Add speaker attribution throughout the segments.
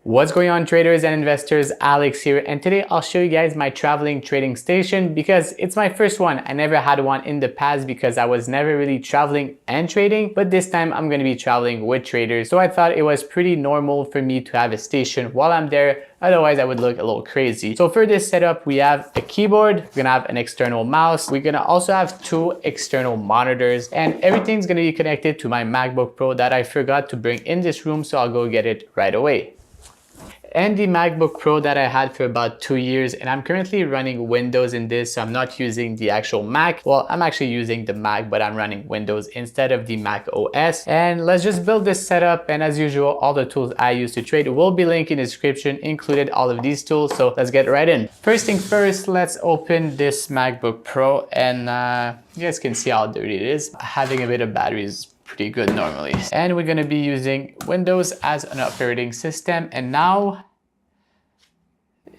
Speaker 1: What's going on, traders and investors? Alex here, and today I'll show you guys my traveling trading station because it's my first one. I never had one in the past because I was never really traveling and trading, but this time I'm going to be traveling with traders. So I thought it was pretty normal for me to have a station while I'm there. Otherwise, I would look a little crazy. So for this setup, we have a keyboard, we're gonna have an external mouse, we're gonna also have two external monitors, and everything's gonna be connected to my MacBook Pro that I forgot to bring in this room, so I'll go get it right away. And the MacBook Pro that I had for about 2 years, and I'm currently running Windows in this, so I'm not using the actual Mac. Well, I'm actually using the Mac, but I'm running Windows instead of the Mac OS. And let's just build this setup, and as usual, all the tools I use to trade will be linked in the description, included all of these tools, so let's get right in. First thing first, let's open this MacBook Pro, and you guys can see how dirty it is. Having a bit of battery is pretty good normally. And we're gonna be using Windows as an operating system, and now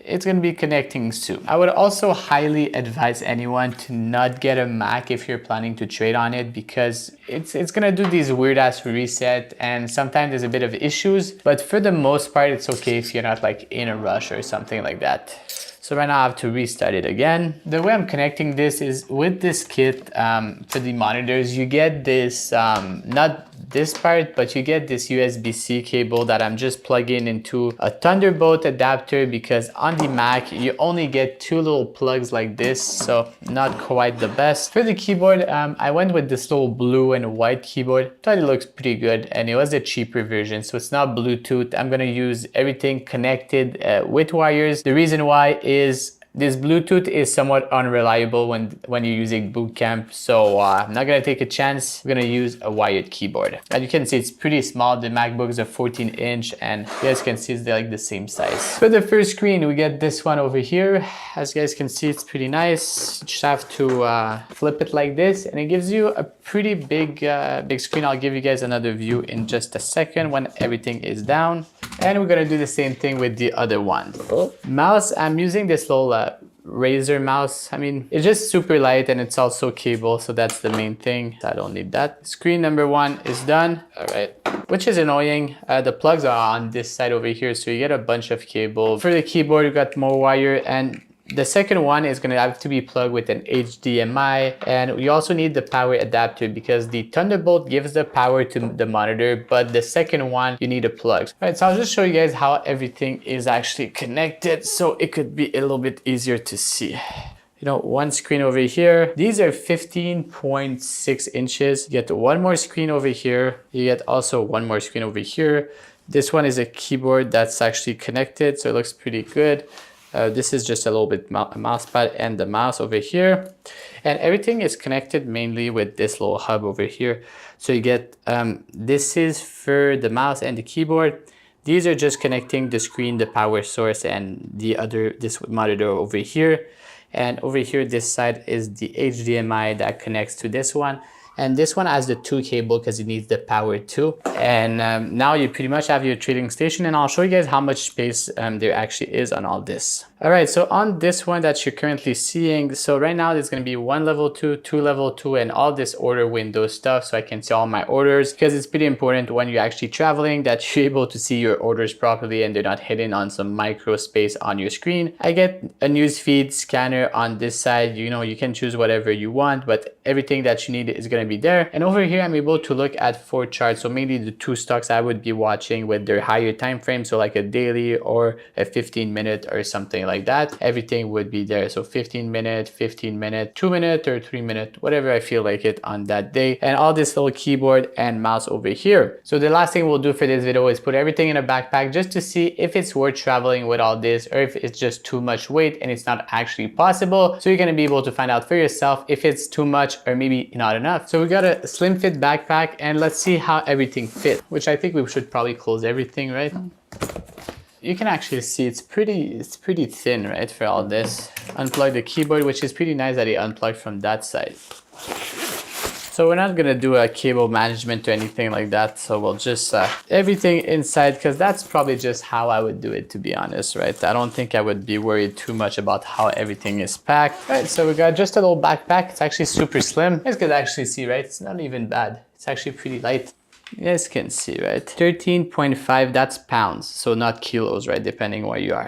Speaker 1: it's gonna be connecting soon. I would also highly advise anyone to not get a Mac if you're planning to trade on it, because it's gonna do these weird ass reset, and sometimes there's a bit of issues, but for the most part, it's okay if you're not like in a rush or something like that. So right now I have to restart it again. The way I'm connecting this is with this kit for the monitors. You get this, not this part, but you get this USB-C cable that I'm just plugging into a Thunderbolt adapter, because on the Mac, you only get two little plugs like this, so not quite the best. For the keyboard, I went with this little blue and white keyboard. Thought it looks pretty good, and it was a cheaper version, so it's not Bluetooth. I'm gonna use everything connected with wires. The reason why is this Bluetooth is somewhat unreliable when you're using Bootcamp, so I'm not gonna take a chance. We're gonna use a wired keyboard. As you can see, it's pretty small. The MacBook is a 14-inch, and you guys can see it's like the same size. For the first screen, we get this one over here. As you guys can see, it's pretty nice. You just have to flip it like this, and it gives you a pretty big screen. I'll give you guys another view in just a second when everything is down. And we're gonna do the same thing with the other one. Mouse, I'm using this little Razer mouse. I mean, it's just super light, and it's also cable, so that's the main thing. I don't need that. Screen number one is done. All right, which is annoying. The plugs are on this side over here, so you get a bunch of cable. For the keyboard, you got more wire, and the second one is gonna have to be plugged with an HDMI, and you also need the power adapter because the Thunderbolt gives the power to the monitor, but the second one, you need a plug. All right, so I'll just show you guys how everything is actually connected so it could be a little bit easier to see. You know, one screen over here. These are 15.6 inches. You get one more screen over here. You get also one more screen over here. This one is a keyboard that's actually connected, so it looks pretty good. This is just a little bit mouse pad and the mouse over here, and everything is connected mainly with this little hub over here. So you get this is for the mouse and the keyboard. These are just connecting the screen, the power source, and this monitor over here. And over here, this side is the HDMI that connects to this one. And this one has the two cable because it needs the power too. And now you pretty much have your trading station, and I'll show you guys how much space there actually is on all this. All right, so on this one that you're currently seeing, so right now there's gonna be one level 2, two level 2, and all this order window stuff, so I can see all my orders, because it's pretty important when you're actually traveling that you're able to see your orders properly and they're not hidden on some micro space on your screen. I get a newsfeed scanner on this side. You know, you can choose whatever you want, but everything that you need is gonna be there. And over here, I'm able to look at 4 charts, so mainly the 2 stocks I would be watching with their higher time frame, so like a daily or a 15-minute or something like that. Everything would be there, so 15-minute, 15-minute, 2-minute, or 3-minute, whatever I feel like it on that day. And all this little keyboard and mouse over here. So the last thing we'll do for this video is put everything in a backpack just to see if it's worth traveling with all this, or if it's just too much weight and it's not actually possible. So you're gonna be able to find out for yourself if it's too much or maybe not enough. So we got a slim fit backpack, and let's see how everything fits, which I think we should probably close everything, right? You can actually see it's pretty thin, right, for all this. Unplug the keyboard, which is pretty nice that it unplugged from that side. So we're not gonna do a cable management or anything like that. So we'll just everything inside, because that's probably just how I would do it, to be honest, right? I don't think I would be worried too much about how everything is packed. Right, so we got just a little backpack. It's actually super slim. You guys could actually see, right? It's not even bad. It's actually pretty light. You guys can see, right? 13.5, that's pounds, so not kilos, right? Depending where you are.